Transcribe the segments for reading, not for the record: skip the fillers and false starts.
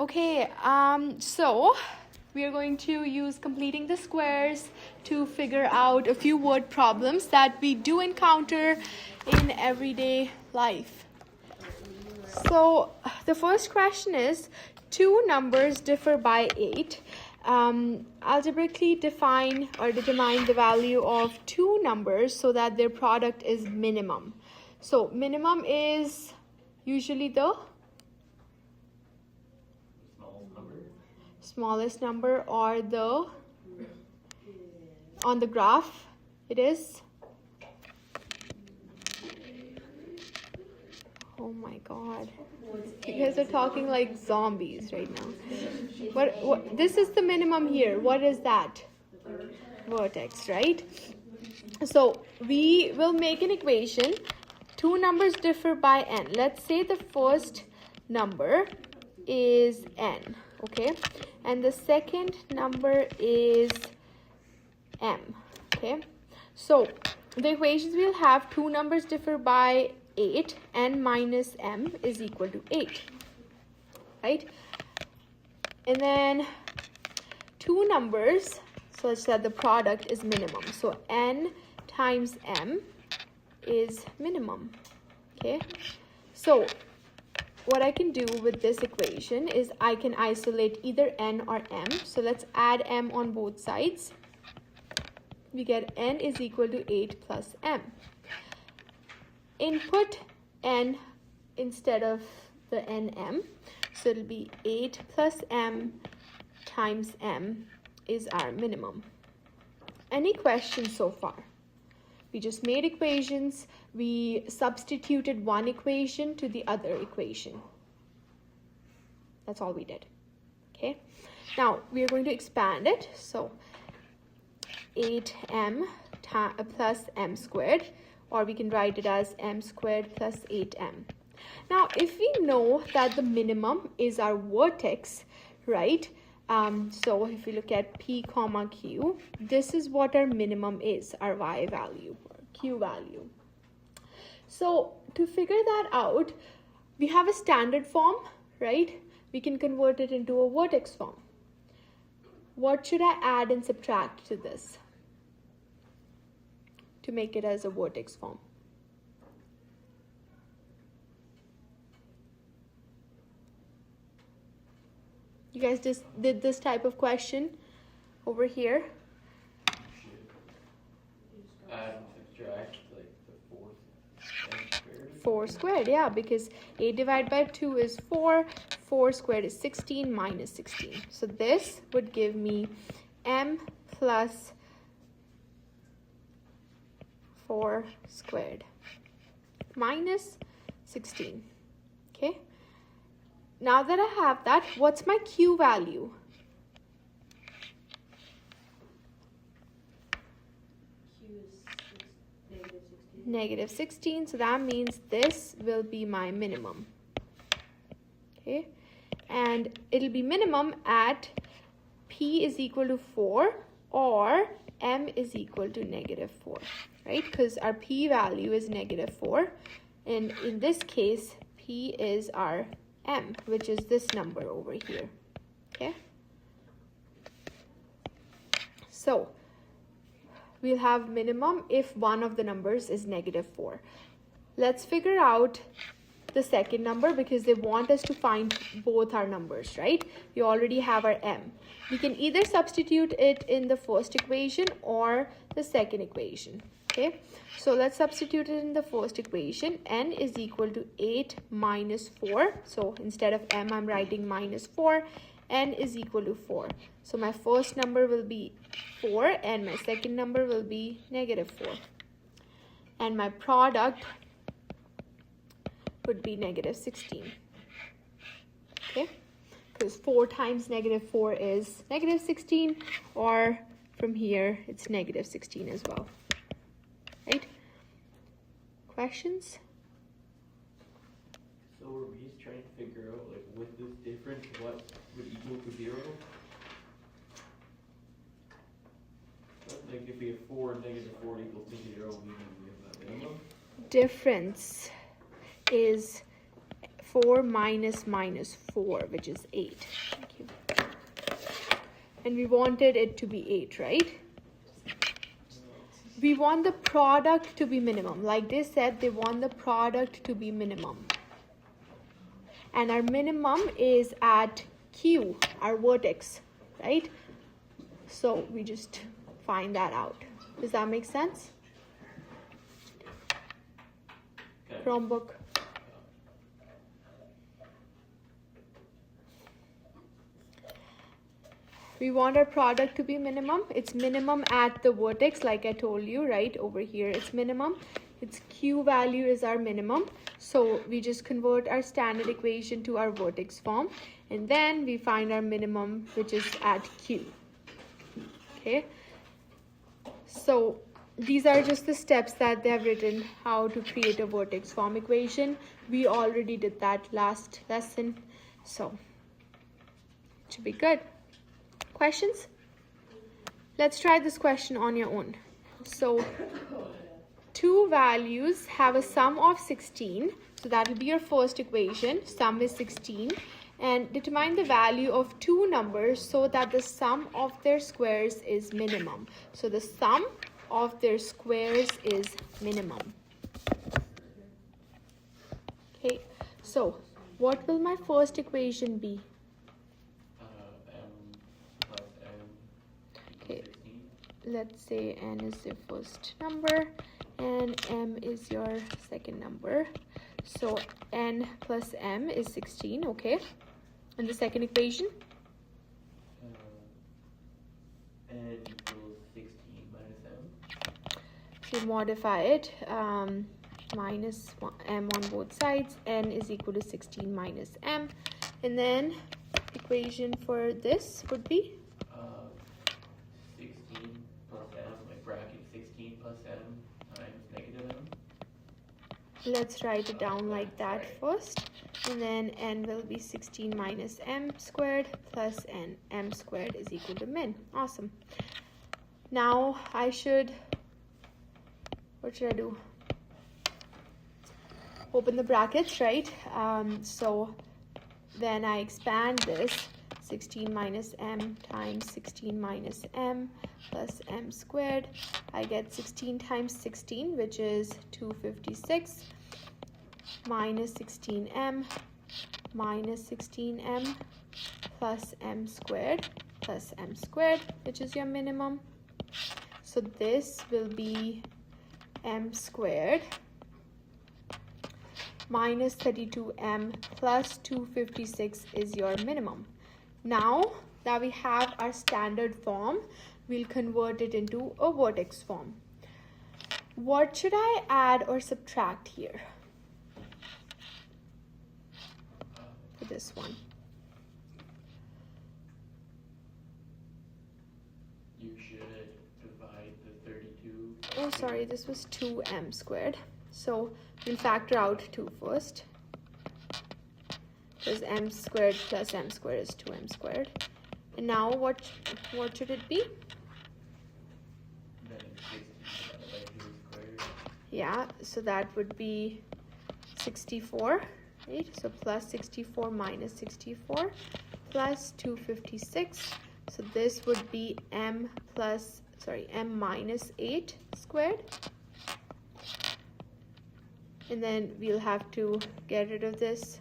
Okay, so we are going to use completing the squares to figure out a few word problems that we do encounter in everyday life. So the first question is, two numbers differ by 8. Algebraically define or determine the value of two numbers so that their product is minimum. So minimum is usually the smallest number, or the on the graph it is, oh my god, you guys are talking like zombies right now. What this is the minimum here. What is that? Vertex, right? So we will make an equation. Two numbers differ by n. Let's say the first number is n, okay, and the second number is m, okay. So the equations we'll have: two numbers differ by 8, n minus m is equal to 8, right? And then two numbers such that the product is minimum, so n times m is minimum, okay. So what I can do with this equation is I can isolate either n or m. So let's add m on both sides. We get n is equal to 8 plus m. Input n instead of the nm. So it'll be 8 plus m times m is our minimum. Any questions so far? We just made equations. We substituted one equation to the other equation. That's all we did. Okay. Now we are going to expand it. So 8m plus m squared, or we can write it as m squared plus 8m. Now if we know that the minimum is our vertex, right? So if we look at p comma q, this is what our minimum is, our y value or q value. So to figure that out, we have a standard form, right? We can convert it into a vertex form. What should I add and subtract to this to make it as a vertex form? You guys just did this type of question over here. Add and subtract like the fourth and squared. 4 squared, yeah, because 8 divided by 2 is 4. 4 squared is 16 minus 16. So this would give me m plus 4 squared minus 16. Okay. Now that I have that, what's my q value? Q is Negative 16. So that means this will be my minimum. Okay. And it'll be minimum at p is equal to 4 or m is equal to negative 4, right? Because our p value is negative 4. And in this case, p is our m, which is this number over here, okay? So we'll have minimum if one of the numbers is negative 4. Let's figure out the second number because they want us to find both our numbers, right? We already have our m. We can either substitute it in the first equation or the second equation, okay? So let's substitute it in the first equation. N is equal to 8 minus 4. So instead of m, I'm writing minus 4. N is equal to 4. So my first number will be 4 and my second number will be negative 4. And my product would be negative 16. Okay? Because 4 times negative 4 is negative 16, or from here it's negative 16 as well. Right? Questions? So are we just trying to figure out, like, with this difference, what would equal to 0? Like, if we have 4 and negative 4 equals to 0, we have that minimum. Difference is 4 minus minus 4, which is 8. Thank you. And we wanted it to be 8, right? We want the product to be minimum. Like they said, they want the product to be minimum. And our minimum is at Q, our vertex, right? So we just find that out. Does that make sense? Okay. Chromebook. We want our product to be minimum. It's minimum at the vertex, like I told you, right? Over here, it's minimum. Its Q value is our minimum. So we just convert our standard equation to our vertex form. And then we find our minimum, which is at Q. Okay. So these are just the steps that they have written how to create a vertex form equation. We already did that last lesson. So it should be good. Questions? Let's try this question on your own. So two values have a sum of 16. So that will be your first equation. Sum is 16. And determine the value of two numbers so that the sum of their squares is minimum. So the sum of their squares is minimum. Okay, so what will my first equation be? M plus N Okay, equals 16. let's say n is the first number and m is your second number. So n plus m is 16, okay? And the second equation? N equals 16 minus M. So modify it, minus m on both sides. N is equal to 16 minus m. And then equation for this would be? 16 plus M, like bracket 16 plus M times negative M. Let's write it down like that first. And then n will be 16 minus m squared plus n. M squared is equal to min. Awesome. Now I should, what should I do? Open the brackets, right? So then I expand this. 16 minus m times 16 minus m plus m squared. I get 16 times 16, which is 256, minus 16m minus 16m plus m squared, which is your minimum. So this will be m squared minus 32m plus 256 is your minimum. Now that we have our standard form, we'll convert it into a vertex form. What should I add or subtract here for this one? You should divide the 32. Oh, sorry, this was 2m squared. So we'll factor out 2 first. Because m squared plus m squared is 2m squared. And now what should it be? Then 16 divided by 2 squared. Yeah, so that would be 64, right? So plus 64 minus 64 plus 256. So this would be m minus 8 squared. And then we'll have to get rid of this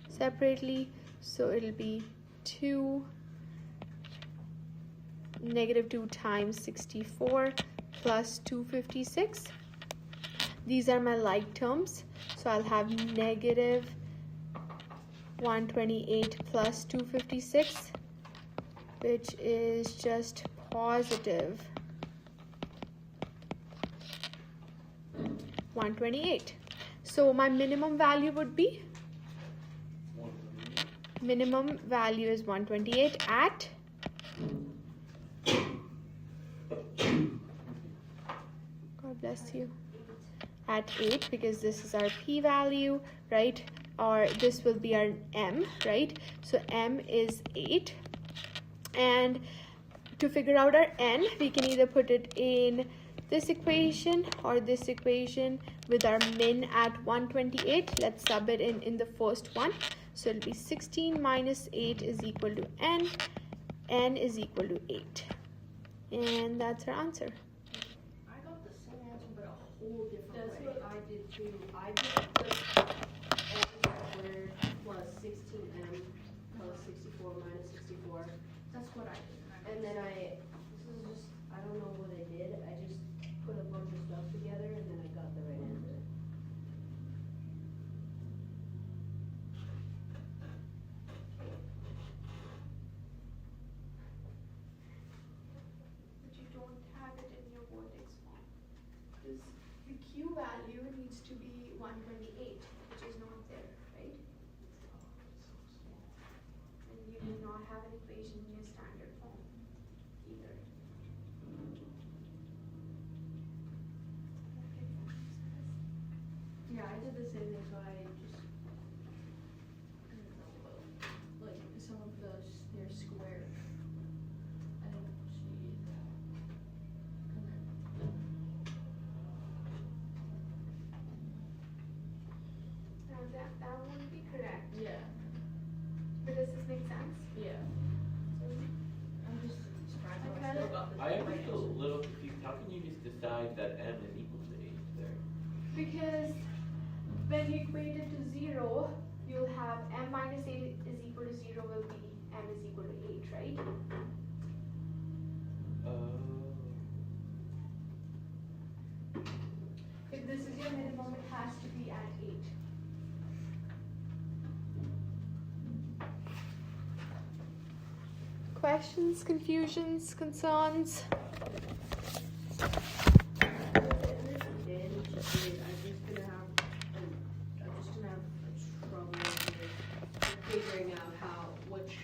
separately. So it'll be negative 2 times 64 plus 256. These are my like terms. So I'll have negative 128 plus 256, which is just positive 128. So my minimum value would be? Minimum value is 128 at? God bless you. At 8, because this is our p value, right? Or this will be our m, right? So m is 8. And to figure out our n, we can either put it in this equation or this equation with our min at 128. Let's sub it in the first one. So it'll be 16 minus 8 is equal to n is equal to 8. And that's our answer. I got the same answer, but a whole different way. What I did too. I did the n squared plus 16m plus 64 minus 64. That's what I did. And then this is just, I don't know what I did. I just put a bunch of stuff together and then I got the right answer. But you don't have it in your vertex form. Because the q value needs to be 128, which is not there, right? And you do not have an equation in your standard form either. Yeah, I did the same thing, so I just, I don't know, like some of those, they're square. I don't see it. And then, Now that won't be correct. yeah, But does this make sense? yeah. So I'm just surprised I I still got this. I am right still a answer. little confused. How can you just decide that m is equal to 8 there? because when you equate it to 0, you'll have m minus 8 is equal to 0 will be m is equal to 8, right? If this is your minimum, it has to be at 8. Questions, confusions, concerns? I'm just gonna have trouble with figuring out which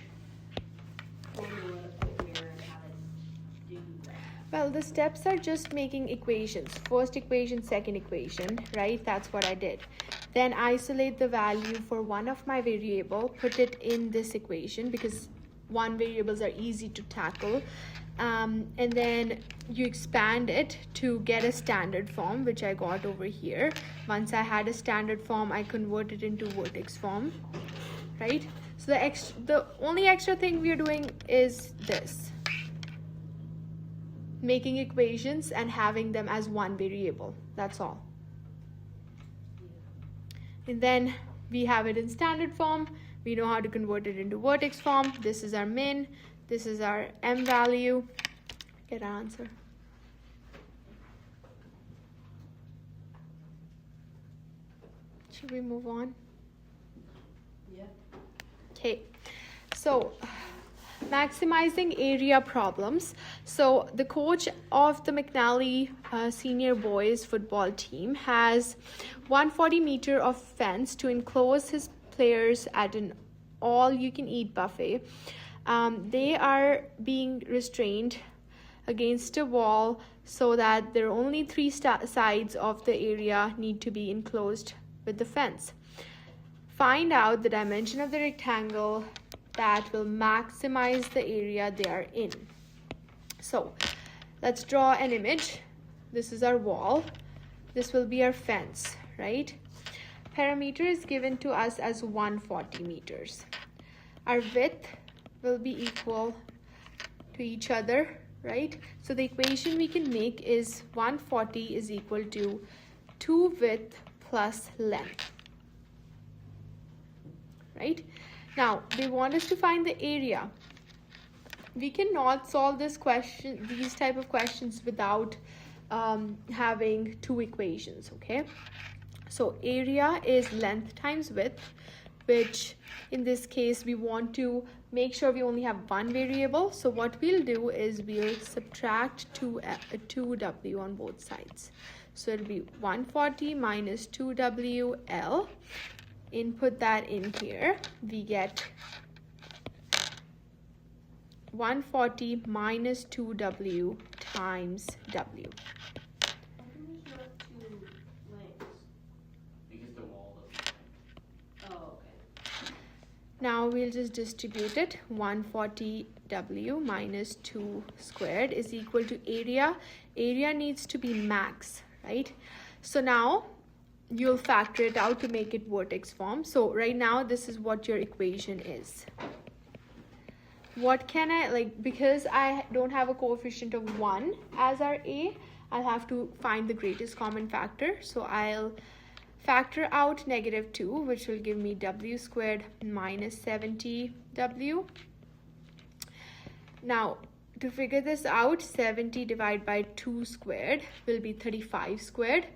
formula to put here and how to do that. Well, the steps are just making equations. First equation, second equation, right? That's what I did. Then isolate the value for one of my variable, put it in this equation because one variables are easy to tackle. And then you expand it to get a standard form, which I got over here. Once I had a standard form, I converted into vertex form, right? So the only extra thing we are doing is this. Making equations and having them as one variable. That's all. And then we have it in standard form. We know how to convert it into vertex form. This is our min. This is our m value. Get our answer. Should we move on? Yeah. Okay. So maximizing area problems. So the coach of the McNally senior boys football team has 140 meter of fence to enclose his players at an all-you-can-eat buffet. They are being restrained against a wall so that there are only three sides of the area need to be enclosed with the fence. Find out the dimension of the rectangle that will maximize the area they are in. So let's draw an image. This is our wall. This will be our fence, right? Perimeter is given to us as 140 meters. Our width will be equal to each other, right? So the equation we can make is 140 is equal to 2 width plus length, right? Now they want us to find the area. We cannot solve this question, these type of questions without having two equations, okay? So area is length times width, which in this case we want to make sure we only have one variable. So what we'll do is we'll subtract 2w on both sides. So it'll be 140 minus 2wL. Input that in here. We get 140 minus 2w times w. How come there's not two lengths? Because the wall doesn't. Oh, okay. Now we'll just distribute it. 140W minus 2 squared is equal to area. Area needs to be max, right? So now you'll factor it out to make it vertex form. So right now this is what your equation is. What can I, like, because I don't have a coefficient of 1 as our A, I'll have to find the greatest common factor. So I'll factor out -2, which will give me W squared minus 70W. Now, to figure this out, 70 divided by 2 squared will be 35 squared.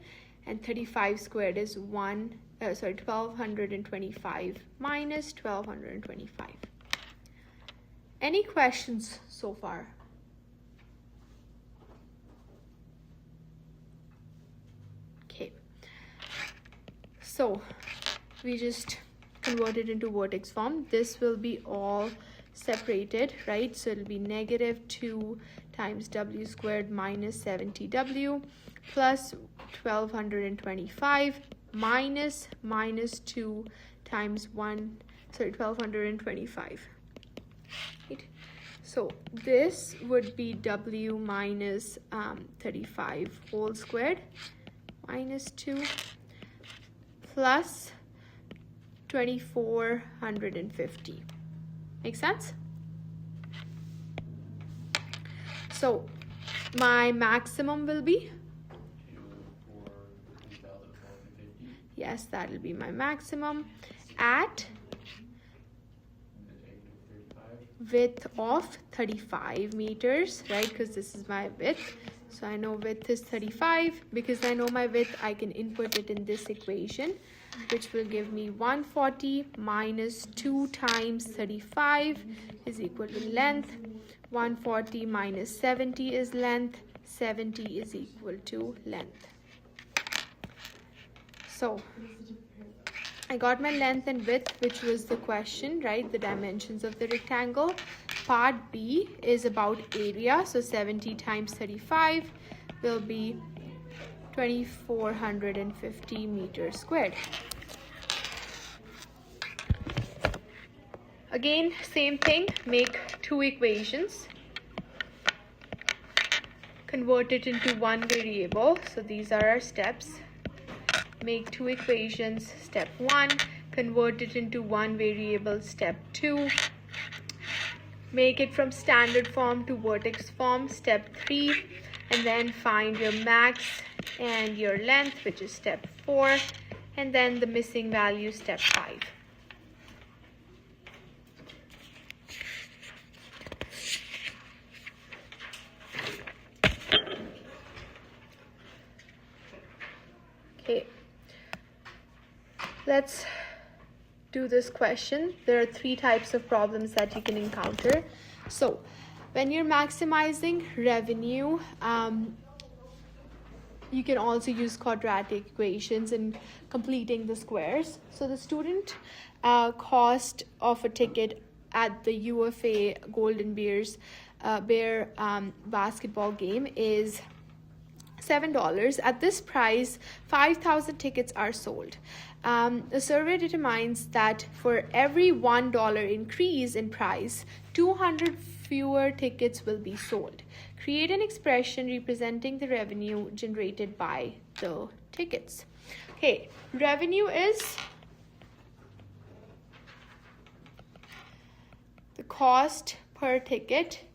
And 35 squared is 1225 minus 1225. Any questions so far? Okay. So we just convert it into vertex form. This will be all separated, right? So it'll be -2 times W squared minus 70W plus 1225 minus -2 times 1225. Right? So this would be W minus 35 whole squared minus 2 plus 2450. Make sense? So my maximum will be, yes, that'll be my maximum at width of 35 meters, right? Because this is my width. So I know width is 35. Because I know my width, I can input it in this equation, which will give me 140 minus 2 times 35 is equal to length. 140 minus 70 is length. 70 is equal to length. So I got my length and width, which was the question, right? The dimensions of the rectangle. Part B is about area. So 70 times 35 will be 2450 meters squared. Again, same thing, make 2 equations. Convert it into 1 variable. So these are our steps. Make 2 equations. Step 1, convert it into 1 variable. Step 2, make it from standard form to vertex form. Step 3, and then find your max and your length, which is step 4, and then the missing value, step 5. Okay, let's do this question. There are 3 types of problems that you can encounter. So when you're maximizing revenue, you can also use quadratic equations in completing the squares. So the student cost of a ticket at the UFA Golden Bear basketball game is $7. At this price, 5,000 tickets are sold. The survey determines that for every $1 increase in price, 200 fewer tickets will be sold. Create an expression representing the revenue generated by the tickets. Okay, revenue is the cost per ticket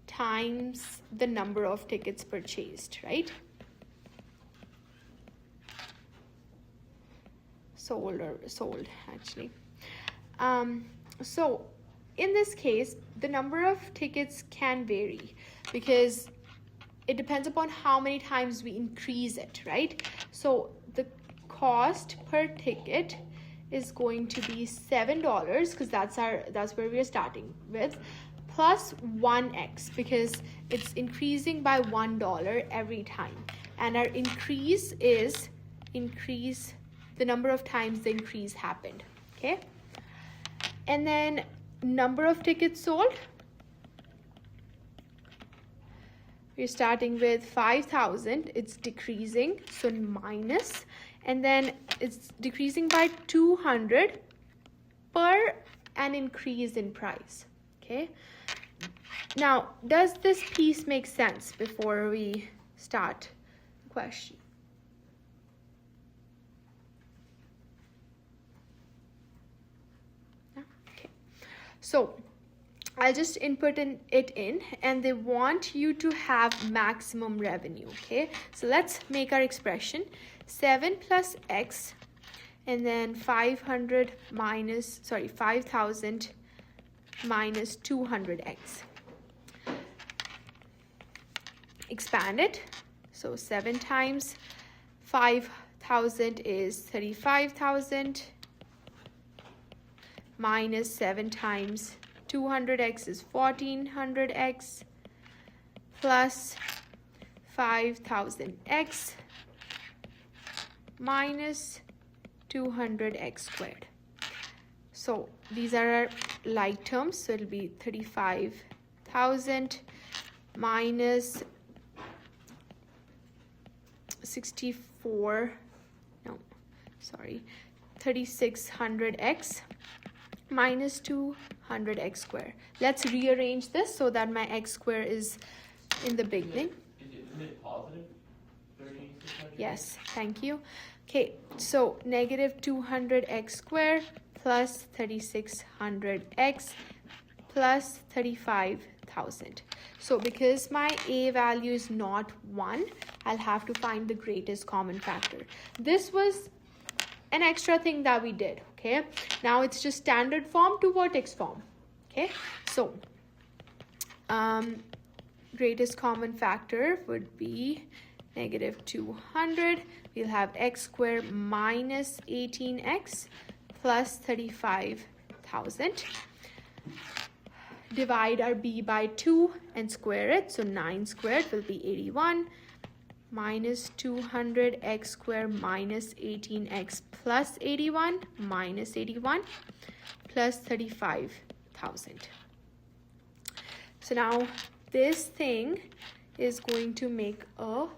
times the number of tickets purchased, right? Sold actually. So in this case, the number of tickets can vary because it depends upon how many times we increase it, right? So the cost per ticket is going to be $7 because that's where we are starting with, plus 1x because it's increasing by $1 every time, and our increase is the number of times the increase happened. Okay, and then number of tickets sold, we're starting with 5,000. It's decreasing, so minus, and then it's decreasing by 200 per an increase in price. Okay. Now, does this piece make sense before we start the question? Yeah? Okay. So, I'll just input it in, and they want you to have maximum revenue. Okay. So, let's make our expression 7 plus x, and then 5,000 minus 200x. Expand it. So 7 times 5,000 is 35,000, minus 7 times 200x is 1,400x, plus 5,000x minus 200x squared. So these are our like terms, so it'll be 35,000 minus 3,600x minus 200x squared. Let's rearrange this so that my x squared is in the beginning. Isn't it positive 3,600? Yes, thank you. Okay, so negative 200x squared plus 3,600x plus 35,000. So because my a value is not 1, I'll have to find the greatest common factor. This was an extra thing that we did. Okay, now it's just standard form to vertex form. Okay, so greatest common factor would be negative 200. We'll have x squared minus 18x plus 35,000. Divide our b by 2 and square it. So 9 squared will be 81, minus 200x squared minus 18x plus 81 minus 81 plus 35,000. So now this thing is going to make a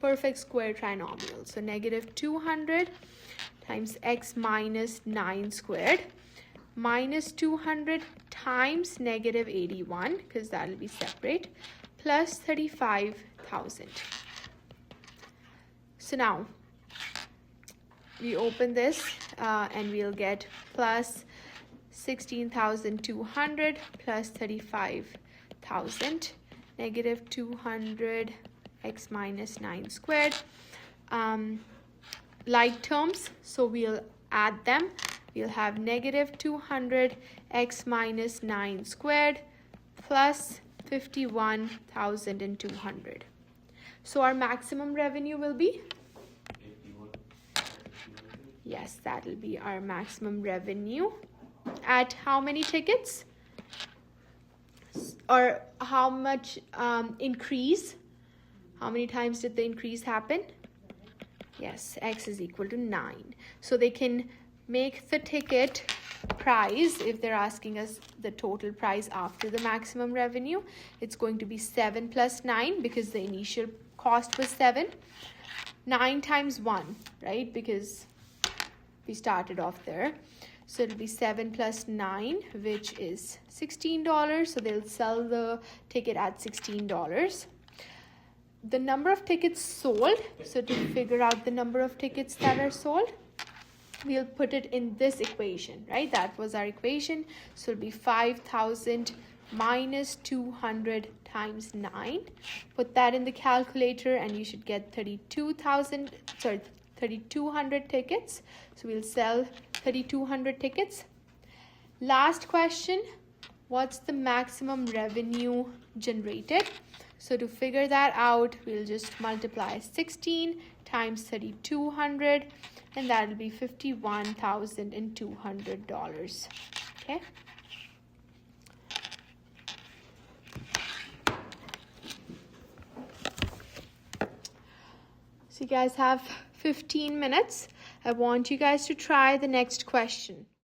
perfect square trinomial. So negative 200 times x minus 9 squared minus 200 times negative 81, because that will be separate, plus 35,000. So now we open this and we'll get plus 16,200 plus 35,000, negative 200 x minus 9 squared. Like terms, so we'll add them. We'll have negative 200 x minus 9 squared plus 51,200. So our maximum revenue will be? 51. Yes, that will be our maximum revenue. At how many tickets? Or how much increase? How many times did the increase happen? Yes, x is equal to 9. So they can make the ticket price, if they're asking us the total price after the maximum revenue, it's going to be 7 plus 9, because the initial cost was 7. 9 times 1, right? Because we started off there. So it'll be 7 plus 9, which is $16. So they'll sell the ticket at $16. The number of tickets sold, so to figure out the number of tickets that are sold, we'll put it in this equation, right? That was our equation. So it'll be 5,000 minus 200 times 9. Put that in the calculator and you should get 3,200 tickets. So we'll sell 3,200 tickets. Last question, what's the maximum revenue generated? So to figure that out, we'll just multiply 16 times 3,200, and that'll be $51,200. Okay. So you guys have 15 minutes. I want you guys to try the next question.